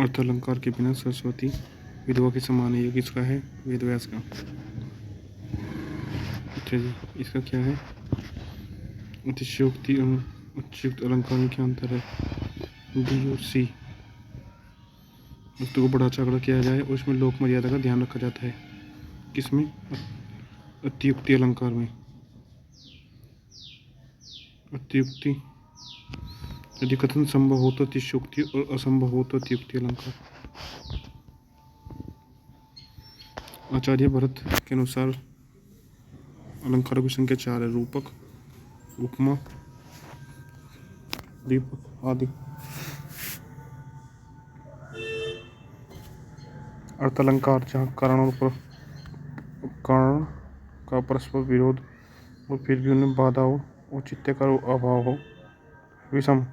अर्थ अलंकार के बिना सरस्वती विधवा के समान है। ये किसका है? वेद व्यास का। अच्छा जी, इसका क्या है? अतिशयोक्ति और अतिशयुक्त अलंकार में क्या अंतर है? डी और सी। वस्तु को बड़ा चौड़ा किया जाए और उसमें लोक मर्यादा का ध्यान रखा जाता है। किसमें? अतियुक्ति अलंकार में। अतियुक्ति यदि कथन संभव हो तो अतिशयोक्ति और असंभव हो तो अतियुक्ति अलंकार। आचार्य भरत के अनुसार अलंकारों की संख्या 4 है। रूपक, उपमा, दीपक आदि। अर्थ अलंकार जहाँ कारण और कारण का परस्पर विरोध और फिर भी उनमें बाधा हो, औचित्य का अभाव हो। विषम,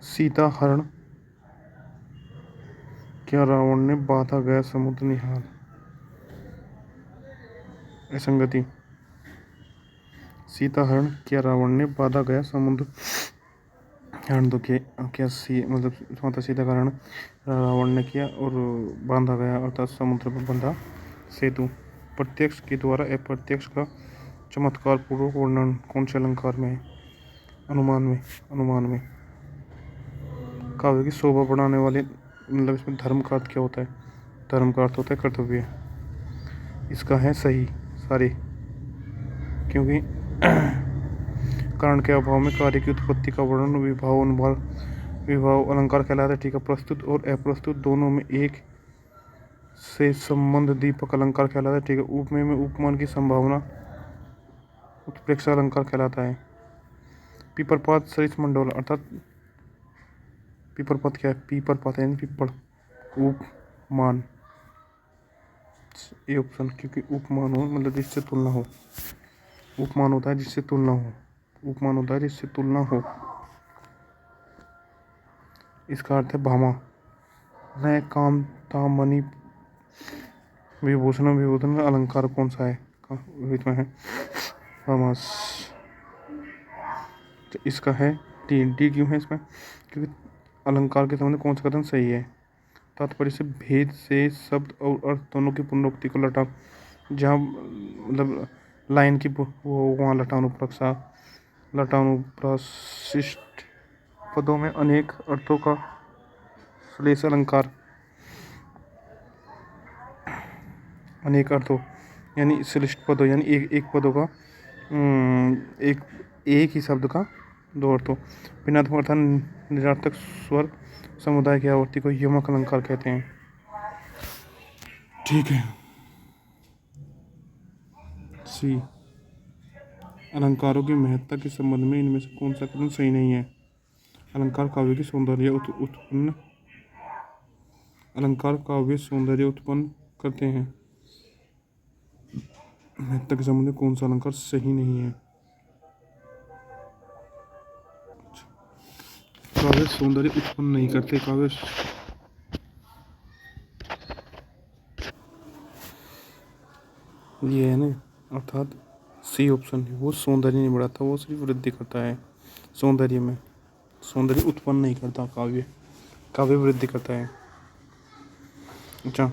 सीता हरण क्या रावण ने बाधा गया समुद्र निहाल। असंगति, सीता हरण क्या रावण ने बाधा गया समुद्र हरण तो क्या मतलब माता सीता का हरण रावण ने किया और बांधा गया अर्थात समुद्र पर बंधा सेतु। प्रत्यक्ष के द्वारा अप्रत्यक्ष का चमत्कार पूर्वक वर्णन कौन से अलंकार में है? अनुमान में। अनुमान में काव्य की शोभा बढ़ाने वाले मतलब इसमें धर्म का अर्थ क्या होता है? धर्म का अर्थ होता है कर्तव्य। इसका है सही सारे, क्योंकि कारण के अभाव में कार्य की उत्पत्ति का वर्णन विभाव अनुभाव विभाव अलंकार कहलाता है। ठीक है। प्रस्तुत और अप्रस्तुत दोनों में एक से संबंध दीपक अलंकार कहलाता है। ठीक है। उपमेय में उपमान की संभावना उत्प्रेक्षा अलंकार कहलाता है। पीपरपात सरिस मंडोला अर्थात पीपरपात क्या है? पीपरपात यानी पीपल। उपमान ये ऑप्शन, क्योंकि उपमान हो मतलब जिससे तुलना हो। उपमान होता है जिससे तुलना हो। उपमान होता है जिससे तुलना हो। इसका अर्थ है भामा। नए काम तामणि विभूषण विभूषण का अलंकार कौन सा है? इसमें है भामास। तो इसका है डी। डी क्यों है इसमें? क्योंकि अलंकार के संबंध कौन सा कथन सही है? तात्पर्य से भेद से शब्द और अर्थ दोनों की पुनरुक्ति को लटा, जहाँ मतलब लाइन की वो वहाँ लटानुप्रासा लटानुप्राशिष्ट पदों में अनेक अर्थों का श्लेष अलंकार। अनेक अर्थों यानी श्लिष्ट पदों यानी एक पदों का एक ही शब्द का दो अर्थों। भिन्नात्मक अर्थात निरर्थक स्वर समुदाय की आवर्ती को यमक अलंकार कहते हैं। ठीक है। सी। अलंकारों की महत्ता के संबंध में इनमें से कौन सा कथन सही नहीं है? अलंकार काव्य की सौंदर्य उत्पन्न अलंकार काव्य सौंदर्य उत्पन्न करते हैं। महत्ता के संबंध में कौन सा अलंकार सही नहीं है? काव्य सौंदर्य उत्पन्न नहीं करते। काव्य ये है ना, अर्थात सी ऑप्शन है, वो सौंदर्य नहीं बढ़ाता, वो सिर्फ वृद्धि करता है सौंदर्य में। सौंदर्य उत्पन्न नहीं करता काव्य, काव्य वृद्धि करता है। अच्छा,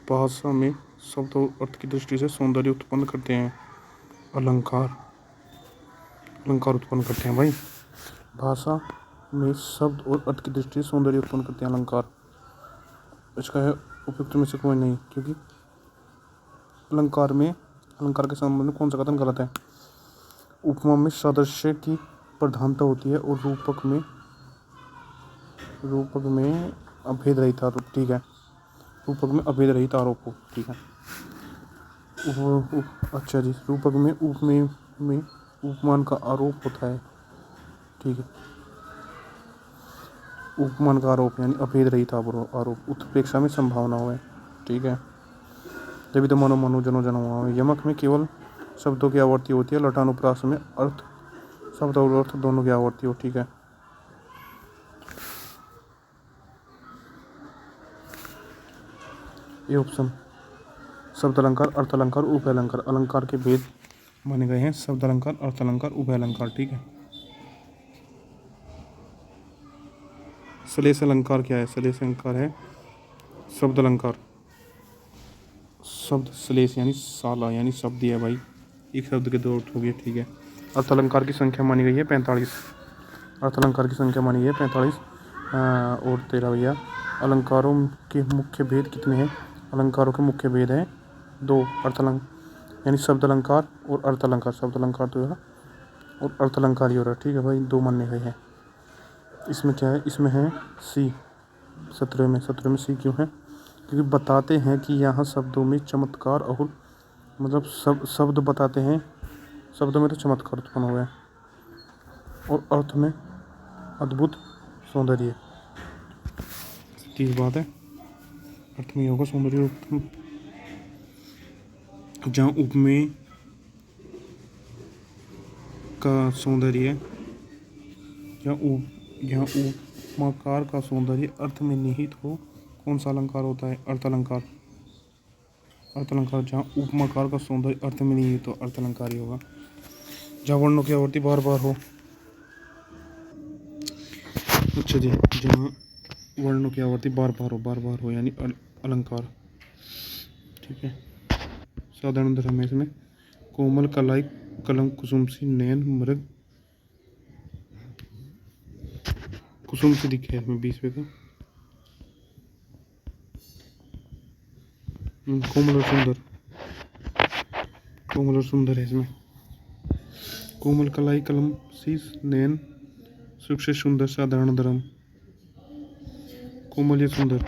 भाषा में शब्द और अर्थ की दृष्टि से सौंदर्य उत्पन्न करते हैं अलंकार। अलंकार उत्पन्न करते हैं भाई। भाषा में शब्द और अर्थ की दृष्टि से सौंदर्य उत्पन्न करते हैं अलंकार। इसका है उपयुक्त में से कोई नहीं, क्योंकि अलंकार के संबंध में कौन सा कथन गलत है? उपमा में सादृश्य की प्रधानता होती है और रूपक में अभेद रहित आरोप। ठीक है। रूपक में अभेद रहित आरोप हो। ठीक है। अच्छा जी, रूपक में उपमेय में उपमान का आरोप होता है। ठीक है। उपमान का आरोप यानी अभेद रहित आरोप। उत्प्रेक्षा में संभावना हो है। ठीक है। तभी तो मनो मनो जनो जनो हुआ। यमक में केवल शब्दों की आवर्ती होती है। लटानुप्रास में अर्थ शब्द और अर्थ दोनों की आवर्ती हो। ठीक है। ये ऑप्शन शब्द अलंकार, अर्थ अलंकार, उभय अलंकार। अलंकार के भेद माने गए हैं शब्द अलंकार, अर्थ अलंकार, उभय अलंकार। ठीक है। श्लेष अलंकार क्या है? श्लेष अलंकार है शब्द अलंकार, शब्द श्लेष यानी साला यानी शब्द है भाई, एक शब्द के दो अर्थ हो गए। ठीक है। अर्थ अलंकार की संख्या मानी गई है 45। अर्थ अलंकार की संख्या मानी गई है 45। और 13 भैया। अलंकारों के मुख्य भेद कितने हैं? अलंकारों के मुख्य भेद हैं 2। अर्थ अलंकार यानी शब्द अलंकार और अर्थ अलंकार। शब्द अलंकार तो है और अर्थ अलंकार ही हो रहा है। ठीक है भाई, 2 माने गए हैं। इसमें क्या है? इसमें है सी 17 में। 17 में सी क्यों है? क्योंकि बताते हैं कि यहाँ शब्दों में चमत्कार और मतलब शब्द बताते हैं, शब्दों में तो चमत्कार उत्पन्न हुआ है और अर्थ में अद्भुत सौंदर्य। तीस बात है, अर्थ में होगा सौंदर्य उत्तम। जहाँ उपमेय का सौंदर्य, जहाँ उपमाकार का सौंदर्य अर्थ में निहित हो, कौन सा अलंकार होता है? अर्थ अलंकार। अर्थ अलंकार। जहाँ उपमाकार का सौंदर्य अर्थ में निहित हो, अर्थ अलंकार ही होगा। जहाँ वर्णों की आवृत्ति बार बार हो। अच्छा जी, जहाँ वर्णों की आवृत्ति बार बार हो यानी अलंकार। ठीक है। साधारण धर्म है इसमें। कोमल कलाई कलम कुसुम सी नयन मृग, कुसुम सी दिखे इसमें 20वें का। कोमल और सुंदर, कोमल और सुंदर है इसमें। कोमल कलाई कलम सी नयन सुख से सुंदर साधारण धर्म, कोमल या सुंदर।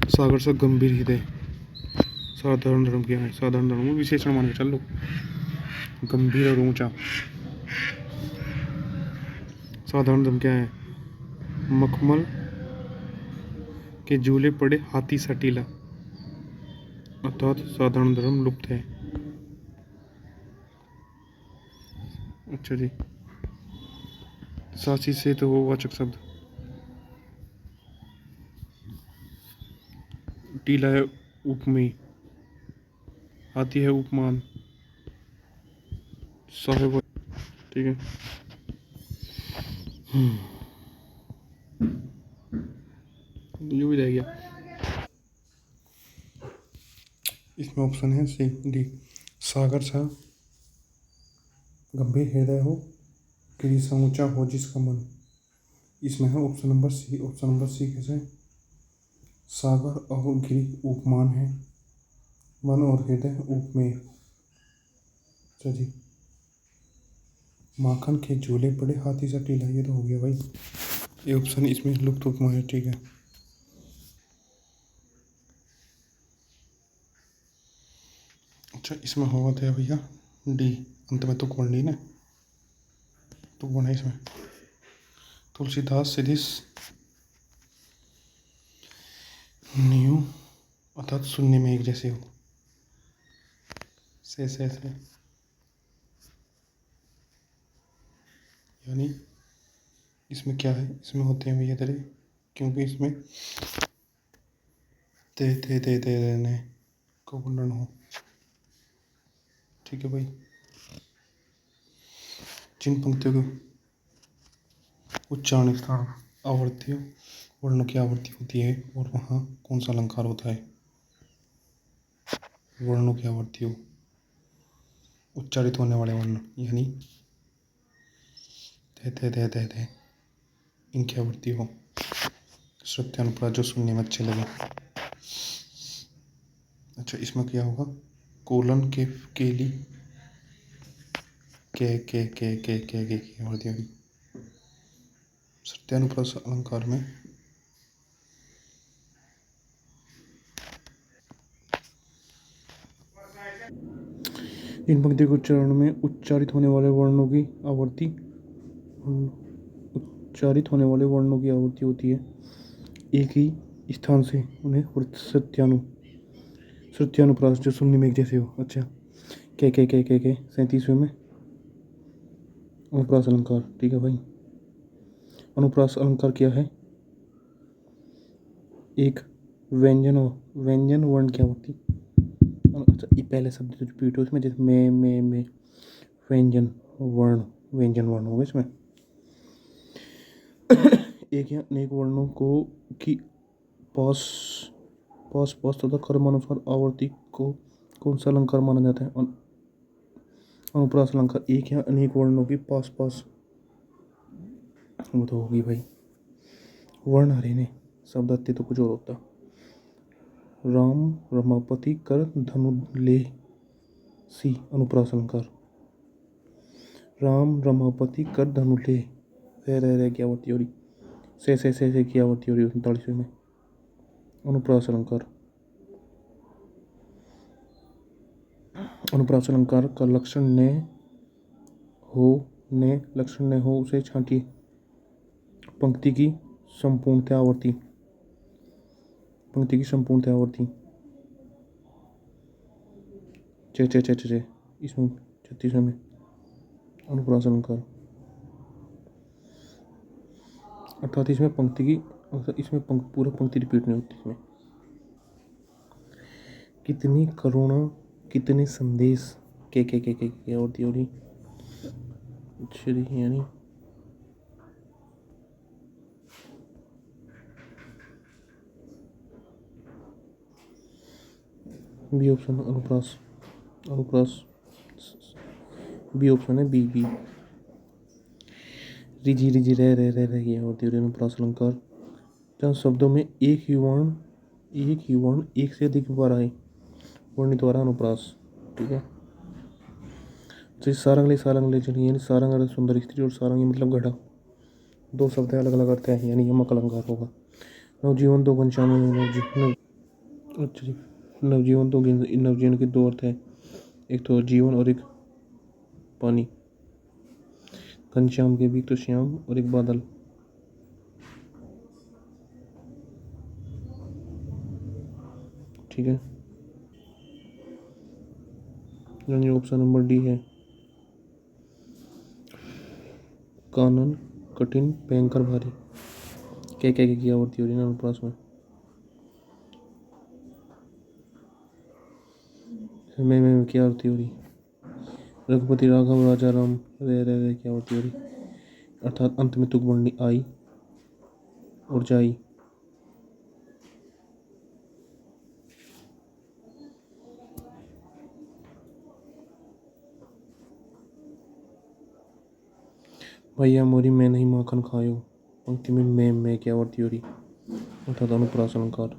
सागर सा गंभीर हृदय, साधारण धर्म क्या है? साधारण धर्म में विशेषण मान के चल लो, गंभीर और ऊंचा। साधारण धर्म क्या है? मखमल के झूले पड़े हाथी सा टीला, अर्थात साधारण धर्म लुप्त है। अच्छा जी। साची से तो वो वाचक शब्द, टीला है उपमेय, हाथी है उपमान, साहेब। ठीक है। ये भी रह गया। इसमें ऑप्शन है सी डी। सागर सा गंभीर हृदय हो, गिरी सा ऊंचा हो जिसका मन। इसमें है option number C. Option number C कैसे? सागर और गिरी उपमान है, मन और हृदय उपमेय। अच्छा जी। माखन के झूले पड़े हाथी सा टीला, ये तो हो गया भाई, ये ऑप्शन इसमें लुप्त उपमा है। ठीक है। अच्छा, इसमें होगा था भैया डी, अंत में तुक बढ़नी ना, तुक बढ़ना इसमें। तुलसीदास सिदिस न्यू, अर्थात सुनने में एक जैसे हो। से यानी इसमें क्या है? इसमें होते हैं भैया तेरे, क्योंकि इसमें ते ने को वर्णन हो। ठीक है भाई। जिन पंक्तियों को उच्चारण स्थान आवृत्तियों वर्णों की आवृत्ति होती है और वहाँ कौन सा अलंकार होता है? वर्णों की आवृत्ति हो, उच्चारित होने वाले वर्ण यानी ते इनकी आवृत्ति हो। श्रुत्यानुप्रास जो सुनने में अच्छे लगे। अच्छा, इसमें क्या होगा? कोलन के केली के आवृत्ति होगी। श्रुत्यानुप्रास अलंकार में इन पंक्ति के उच्चारण में उच्चारित होने वाले वर्णों की आवृत्ति, उच्चारित होने वाले वर्णों की आवृत्ति होती है एक ही स्थान से, उन्हें श्रुत्यानुप्रास जो सुनने में एक जैसे हो। अच्छा, के 37वें में अनुप्रास अलंकार। ठीक है भाई। अनुप्रास अलंकार क्या है? एक व्यंजन हो, व्यंजन वर्ण क्या होती। अच्छा ये पहले शब्द जो रिपीट हो इसमें, जैसे मैं व्यंजन वर्ण, व्यंजन वर्ण होगा इसमें। एक या अनेक वर्णों को की पास पास पास तथा कर्मानुसार आवर्ती को कौन सा अलंकार माना जाता है। अनुप्रास अलंकार एक या अनेक वर्णों की पास पास, वो तो होगी भाई वर्ण हरे ने, शब्द आते तो कुछ और होता। राम रमापति कर धनु ले सी, अनुप्रास अलंकार। राम रमापति कर धनु ले, रह क्या होती हो रही, से क्या होती हो रही 39वें में, अनुप्रास अलंकार। अनुप्रास अलंकार का लक्षण ने हो, ने लक्षण ने हो उसे छांटिए। पंक्ति की संपूर्णता आवर्ती, पंक्ति की संपूर्णता आवर्ती, चे इसमें 36वें में, अनुप्रास अलंकार। अर्थात इसमें पंक्ति की, इसमें पूरा पंक्ति रिपीट नहीं होती इसमें। कितनी करुणा कितने संदेश, के होती हो रही श्री, यानी बी ऑप्शन अनुप्रास, अनुप्रास बी ऑप्शन है, बी। रिजी रिजी रह ये होती है अनुप्रास अलंकार। जहाँ शब्दों में एक ही वर्ण एक से अधिक बार आए, वर्णित द्वारा अनुप्रास। ठीक है, तो सारंगले चलिए, यानी सारंग अर्थ सुंदर स्त्री और सारंगी मतलब घड़ा, दो शब्द अलग अलग अर्थ है, यानी यमक अलंकार होगा। नवजीवन दो घनश्याम, अच्छा जी, नवजीवन दो, नवजीवन के दो अर्थ है, एक तो जीवन और एक पानी। घनश्याम के भी तो श्याम और एक बादल। ठीक है, यानी ऑप्शन नंबर डी है। कानन कठिन भयंकर भारी, की आवृत्ति हो रही है अनुप्रास में। मैं क्या आवृत्ति हो रही, रघुपति राघव राजा राम, रे क्या आवृत्ति हो रही, अर्थात अंत में तुक बढ़नी आई और जाई। भैया मोरी मैं नहीं माखन खायो, पंक्ति में मैं क्या आवृत्ति हो रही, अर्थात अनुप्रास अलंकार।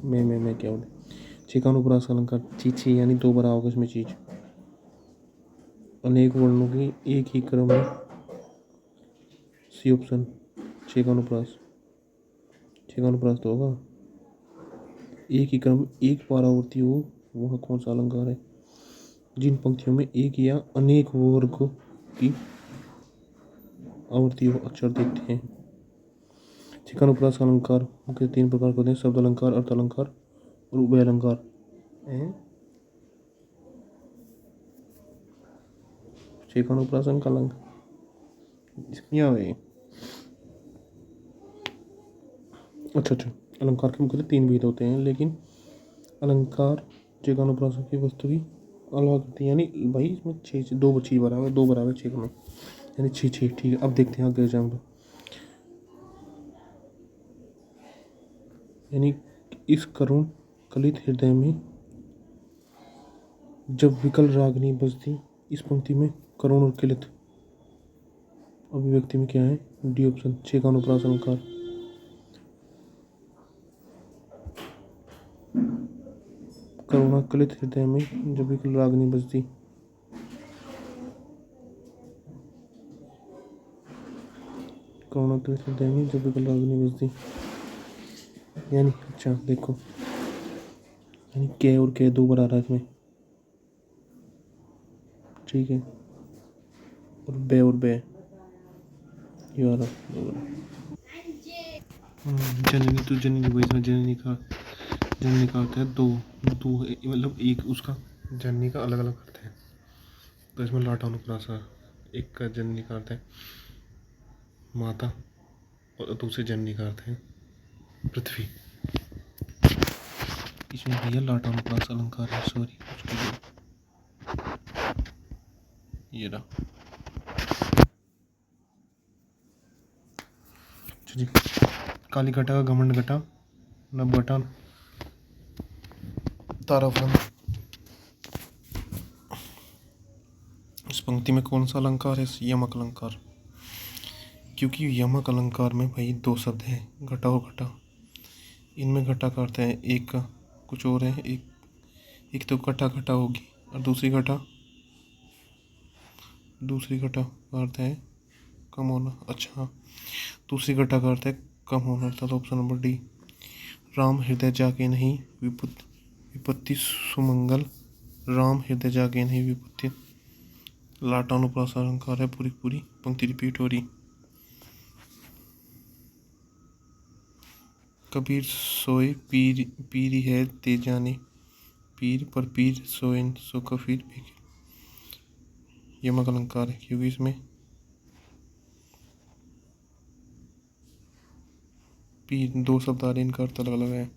मैं क्या आवृत्ति, ठीक है, अनुप्रास अलंकार। चीची यानी दो बार होगा इसमें चीज। अनेक वर्णों की एक ही क्रम में, सी ऑप्शन, छेक अनुप्रास, छेक अनुप्रास तो होगा। एक ही क्रम एक बार आवृत्ति हो, वह कौन सा अलंकार है। जिन पंक्तियों में एक या अनेक वर्ग की आवृत्ति हो अक्षर देखते हैं। ठीक है, अनुप्रास अलंकार मुख्य तीन प्रकार के होते हैं, शब्द अलंकार, अर्थ अलंकार और उभय अलंकार। ठीक है, अनुप्रास अलंकार इसमें आवे। अच्छा, अलंकार के मुख्य तीन भेद होते हैं, लेकिन अलंकार अनुप्रास की वस्तु की अलग करती है, यानी भाई इसमें छः दो चीज बराबर, दो बराबर छः में, यानी छः। ठीक है, अब देखते हैं आगे एग्जाम्पल। यानी इस करुण कलित हृदय में जब विकल रागनी बजती, इस पंक्ति में करुण और कलित अभिव्यक्ति में क्या है, डी ऑप्शन, छः का अनुप्रास अलंकार। करुणा कलित हृदय में जब विकल रागनी बजती, करुणा कलित हृदय में जब विकल रागनी बजती, यानी अच्छा देखो, यानी के और के दो बार आ रहा है इसमें। ठीक है, और बे ये आ रहा। जननी तो जननी वही इसमें जननी का अर्थ है दो, मतलब एक उसका जननी का अलग अलग अर्थ है, तो इसमें लाटा अनुप्रास, एक का जननी का अर्थ है माता और दूसरे जननी का अर्थ है पृथ्वी। इसमें भैया लाटानुप्रास अलंकार है, सॉरी उसके लिए ये रहा। जी, काली घटा का घमंड घटा, नब घटा ताराफल। इस पंक्ति में कौन सा अलंकार है? यमक अलंकार। क्योंकि यमक अलंकार में भाई दो शब्द हैं, घटा और घटा। इनमें घटा का अर्थ है एक का कुछ और है, एक तो घटा घटा होगी और दूसरी घटा का अर्थ है कम होना। अच्छा, दूसरी घटा का अर्थ है कम होना, अर्थात ऑप्शन नंबर डी। राम हृदय जागे नहीं विपत्ति सुमंगल, राम हृदय जागे नहीं विपत्ति। लाटानुप्रास अलंकार है, पूरी पंक्ति रिपीट हो रही। कबीर सोए पीरी है ते जाने, पीर पर पीर सोए सो कबीर भी। यमक अलंकार है क्योंकि इसमें पीर दो शब्द आ रहे, इनका अर्थ अलग अलग है।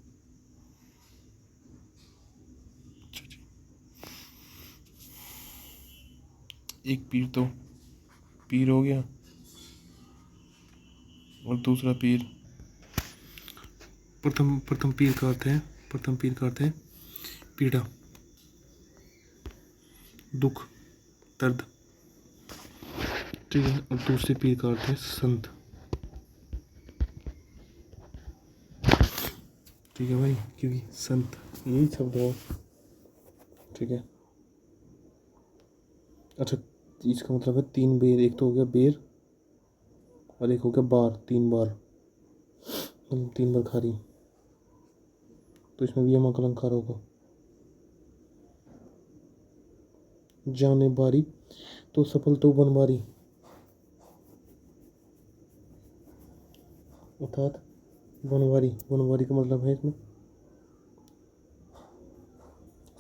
अच्छा जी, एक पीर तो पीर हो गया और दूसरा पीर। प्रथम पीर का अर्थ है पीड़ा, दुख, दर्द, ठीक है। और दूसरे पीर का अर्थ है संत, ठीक है भाई, क्योंकि संत यही शब्द है, ठीक है। अच्छा, इसका मतलब है तीन बेर, एक तो हो गया बेर और एक हो गया बार, तीन बार मतलब तीन बार खारी, तो इसमें भी यमक अलंकार होगा। जाने बारी तो सफल तो बनबारी, अर्थात बनवारी का मतलब है इसमें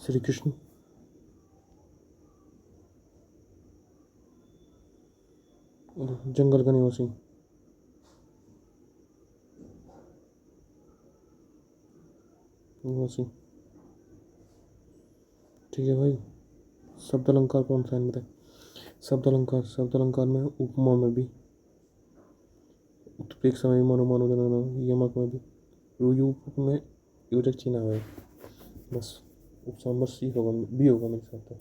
श्री कृष्ण। जंगल का निवासी, ठीक है भाई। शब्द अलंकार कौन सा है बताए? शब्द अलंकार में उपमा में भी, उत्प्रेक्षा में भी, मनो जनन, यमक में भी, रूप में योजक चिन्ह है। बस ऑप्शन नंबर सी होगा, बी होगा मेरे साथ तो।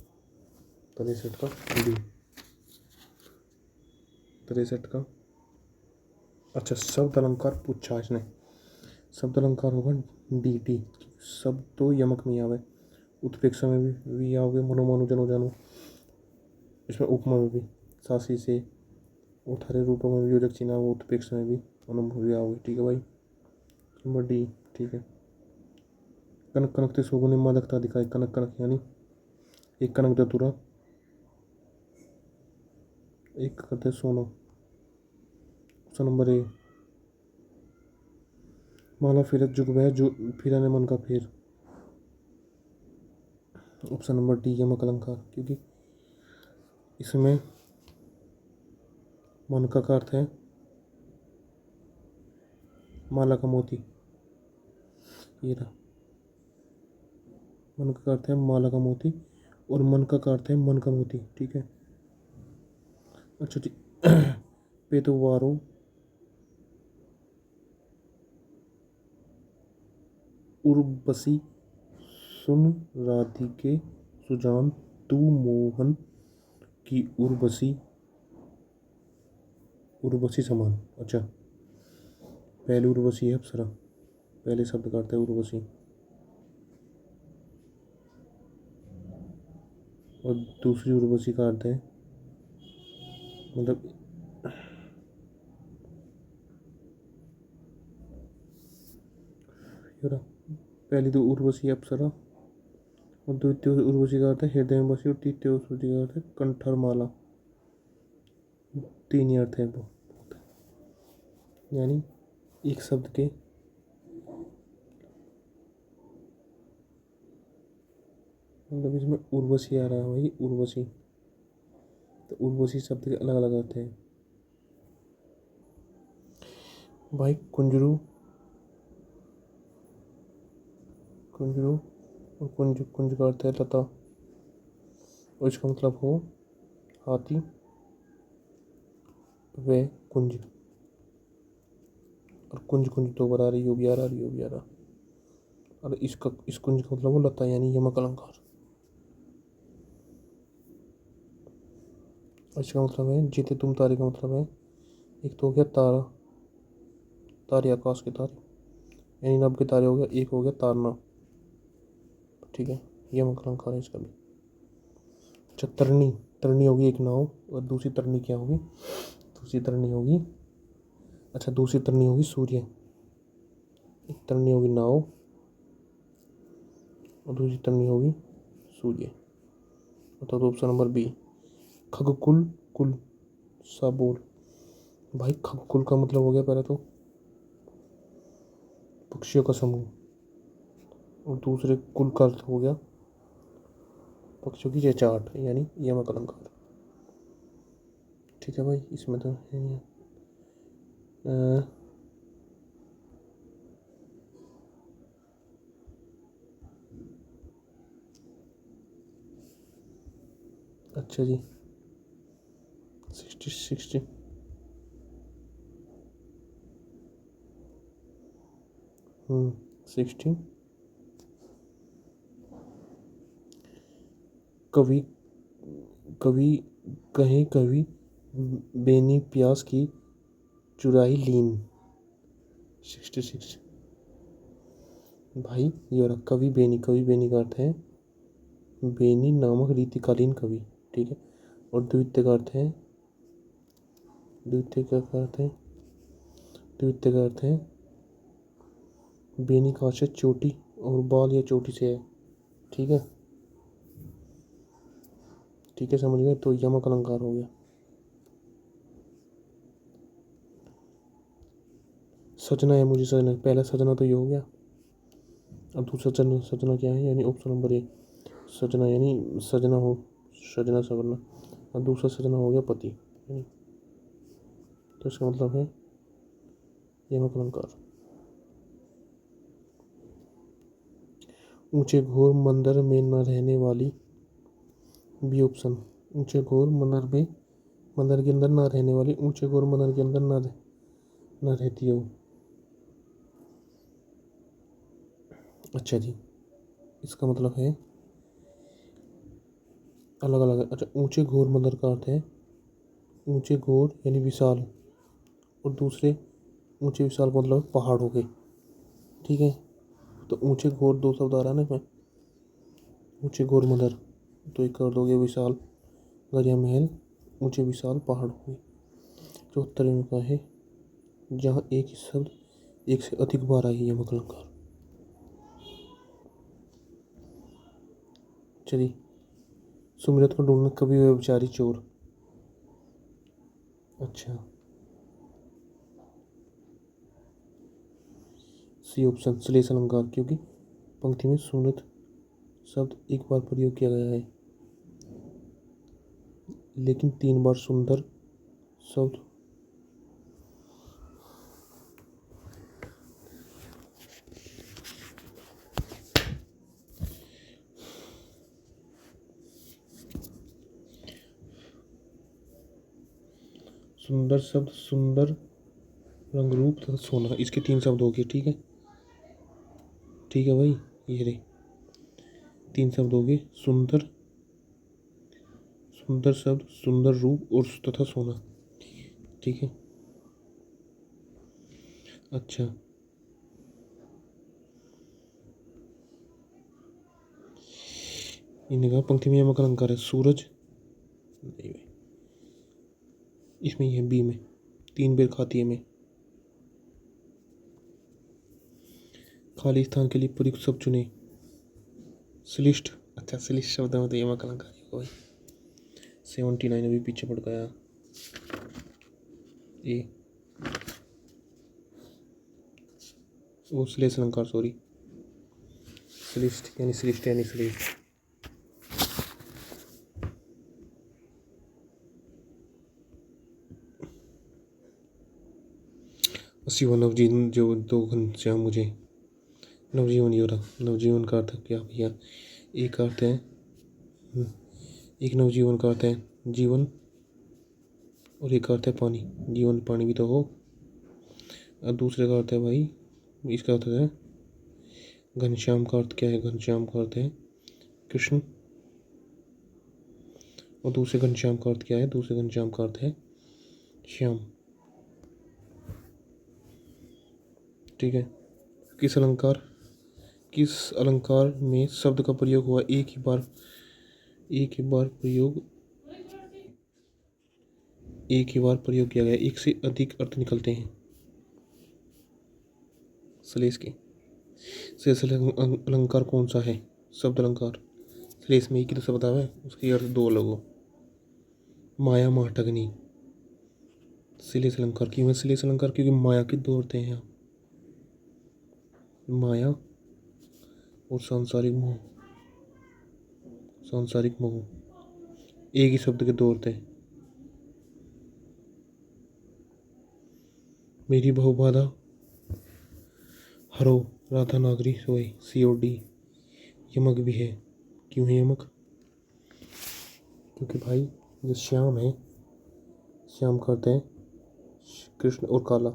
63 का डी, 63 का। अच्छा, शब्द अलंकार पूछा इसने, शब्द अलंकार होगा डी। शब्द तो यमक में आवे, उत्प्रेक्षा में भी आओगे, मनो जनो, इसमें उपमा में भी सासी से, उठारे रूपों में भी योजक चिन्ह, उत्प्रेक्षा में भी अनुभव भी आओगे, ठीक है भाई, नंबर डी, ठीक है। कनक कनकते सोगुने मादकता दिखाए, कनक यानी एक कनक दतुरा, एक करते सोना। Option number A. माला फिरत जुग वह जो फिरा ने मन का फेर, ऑप्शन नंबर डी यमक अलंकार, क्योंकि इसमें मन का अर्थ है माला का मोती, ये रहा। मन का अर्थ है माला का मोती और मन का अर्थ है मन का मोती, ठीक है। अच्छा जी, पेतवारो उर्वशी सुन राधिके सुजान तू मोहन की उर्वशी समान। अच्छा, पहली उर्वशी है अप्सरा, पहले शब्द का अर्थ है उर्वशी, और दूसरी उर्वशी का अर्थ है मतलब पहली तो उर्वशी अप्सरा और द्वितीय उर्वशी का अर्थ है हृदय में बसी और तृतीय उर्वशी का अर्थ है कंठर माला, तीन ही अर्थ है वो, यानी एक शब्द के मतलब इसमें उर्वशी आ रहा है भाई, उर्वशी, तो उर्वशी शब्द के अलग अलग अर्थ हैं भाई। कुंजरू कुंजरू और कुंज कुंज का अर्थ है लता और इसका मतलब हो हाथी व कुंज और कुंज कुंज दो बार आ रही हो भी आ रही हो भी आ रहा और इसका इस कुंज का मतलब हो लता यानी यमक अलंकार। इसका मतलब है जीते तुम तारे का मतलब है एक तो हो गया तारा तारे आकाश के तारे यानी 90 तारे हो गया एक हो गया तारना ठीक है यमक अलंकार है इसका भी। अच्छा तरनी तरनी होगी एक नाव और दूसरी तरनी क्या होगी दूसरी तरनी होगी अच्छा दूसरी तरनी होगी सूर्य एक तरनी होगी नाव और दूसरी तरनी होगी सूर्य तो ऑप्शन नंबर बी खगकुल कुल सा बोल भाई खगकुल का मतलब हो गया पहले तो पक्षियों का समूह और दूसरे कुल का अर्थ हो गया पक्षियों की चहचहाट यानी यमक अलंकार। ठीक है भाई इसमें तो अच्छा जी 60 60 कवि कवि कहीं कवि बेनी प्यास की चुराई लीन 66 भाई ये रहा कवि बेनी का अर्थ है बेनी नामक रीतिकालीन कवि ठीक है और द्वितीय का अर्थ है द्वितीय का अर्थ है द्वितीय का अर्थ है बेनी का आशय चोटी और बाल या चोटी से है ठीक है समझ गए तो यमक अलंकार हो गया। सजना है मुझे सजना पहला सजना तो ये हो गया अब दूसरा सजना सजना क्या है यानी ऑप्शन नंबर ए सजना यानी सजना हो सजना सवरना और दूसरा सजना हो गया पति यानी तो इसका मतलब है यमक अलंकार। ऊंचे घोर मंदिर में न रहने वाली बी ऑप्शन ऊंचे घोर मंदिर के अंदर ना रहने वाली ऊंचे घोर मंदिर के अंदर ना रहती हो। अच्छा जी इसका मतलब है अलग अलग है। अच्छा ऊंचे घोर मंदिर का अर्थ है ऊंचे घोर यानी विशाल और दूसरे ऊंचे विशाल का मतलब पहाड़ हो गए ठीक है तो ऊंचे घोर दो शब्द आ रहा है ना इसमें ऊंचे घोर मंदिर तो एक कर दोगे विशाल गरिया महल ऊंचे विशाल पहाड़ हो गए। जो उत्तर का है जहाँ एक ही शब्द एक से अधिक बार आई है यमक अलंकार। चलिए सुमिरत को ढूंढना कभी हुए बेचारी चोर अच्छा सी ऑप्शन श्लेष अलंकार क्योंकि पंक्ति में सुमिरत शब्द एक बार प्रयोग किया गया है लेकिन 3 बार सुंदर शब्द सुंदर शब्द सुंदर रंग रूप तथा सोना इसके 3 शब्द हो गए ठीक है भाई ये रे 3 शब्द हो गए सुंदर सुंदर शब्द सुंदर रूप और तथा सोना ठीक है। अच्छा इन्हें कहा पंक्ति में यमक अलंकार है सूरज नहीं भाई इसमें ही है बी में 3 बेर खाती है में खाली स्थान के लिए प्रयुक्त शब्द चुने श्लिष्ट अच्छा श्लिष्ट शब्द में तो यमक अलंकार भाई 79 अभी पीछे पड़ गया ए वो श्लेष अलंकार सॉरी श्लिष्ट यानी श्लिष्ट 80 नवजीवन जो 2 घनश्याम मुझे नवजीवन योरा। नवजीवन का अर्थ क्या भैया? एक अर्थ है, एक नवजीवन का अर्थ है जीवन, और एक अर्थ है पानी। जीवन पानी भी तो हो। और दूसरे का अर्थ है भाई, इसका अर्थ है घनश्याम। का अर्थ क्या है? घनश्याम का अर्थ है कृष्ण। और दूसरे घनश्याम का अर्थ क्या है? दूसरे घनश्याम का अर्थ है श्याम। ठीक है। किस अलंकार में शब्द का प्रयोग हुआ एक ही बार प्रयोग किया गया, एक से अधिक अर्थ निकलते हैं? श्लेष के। श्लेष अलंकार कौन सा है? शब्द अलंकार। श्लेष में एक ही तो शब्द है, उसके अर्थ दो अलग हो। माया माठगनी। श्लेष अलंकार क्यों है श्लेष अलंकार? क्योंकि माया के दो अर्थ हैं यहाँ, माया और सांसारिक मोह। सांसारिक मोह एक ही शब्द के दो अर्थ हैं। मेरी बहुबाधा हरो राधा नागरी सोई। COD। यमक भी है। क्यों है यमक? क्योंकि भाई जो श्याम है, श्याम का अर्थ है कृष्ण और काला।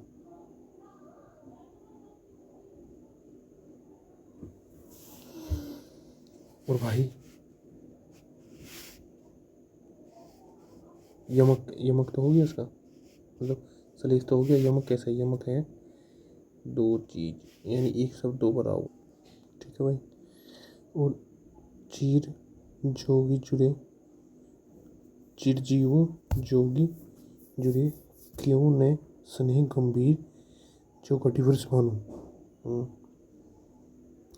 और भाई यमक तो हो गया इसका, मतलब सलेश तो हो गया। यमक कैसा है? यमक है दो चीज, यानी एक शब्द दो बराबर। ठीक है भाई। और चीर जोगी जुड़े, चिरजीव जोगी जुड़े, क्यों ने स्नेह गंभीर जो कटी वृषभानु।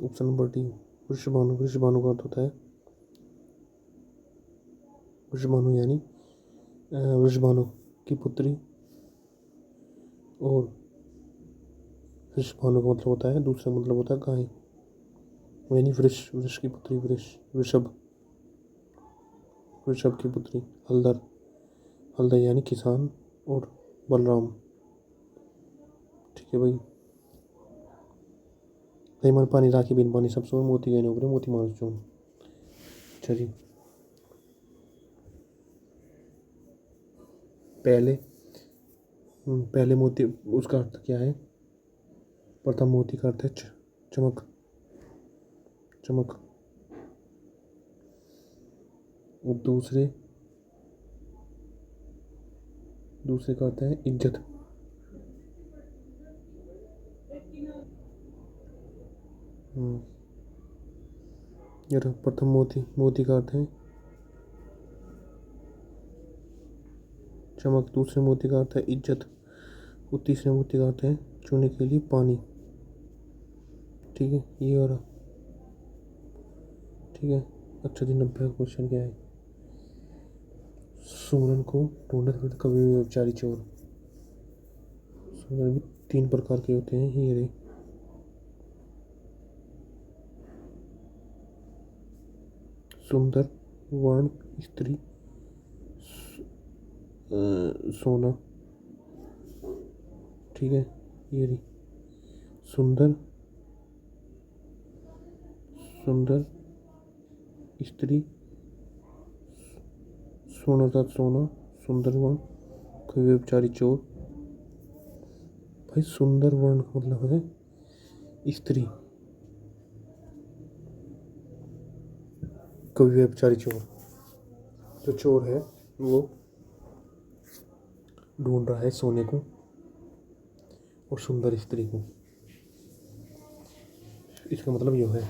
ऑप्शन नंबर डी वृषभानु। वृषभानु का अर्थ होता है, वृषभानु यानी वृषभानु की पुत्री, और वृषभानु का मतलब होता है, दूसरा मतलब होता है गाय, यानी वृष की पुत्री। वृषभ की पुत्री। हलदर यानी किसान, और बलराम। ठीक है भाई। भाई मन पानी राखी बिन पानी सब सोन, मोती गए नौकरे मोती मार चोन। अच्छा जी। पहले मोती, उसका अर्थ क्या है? प्रथम मोती का अर्थ है चमक। और दूसरे का अर्थ है इज्जत। यार प्रथम मोती का अर्थ है चमक, दूसरे मोती का अर्थ है इज्जत, और तीसरे मोती का अर्थ है चूने के लिए पानी। ठीक है, ये हो रहा। ठीक है। अच्छा जी, 90 का क्वेश्चन क्या है? सुमरन को ढूंढत फिरत कभी व्यभिचारी चोर। सुमरन भी 3 प्रकार के होते हैं, ये रहे। सुंदर, वर्ण, स्त्री, सोना। ठीक है, ये रही। सुंदर, स्त्री, सोना अर्थात सोना, सुंदर वर्ण, कोई व्यभिचारी चोर। भाई सुंदर वर्ण का मतलब है स्त्री, कोई व्यभिचारी चोर। जो चोर है वो ढूंढ रहा है सोने को और सुंदर स्त्री को। इसका मतलब यह है।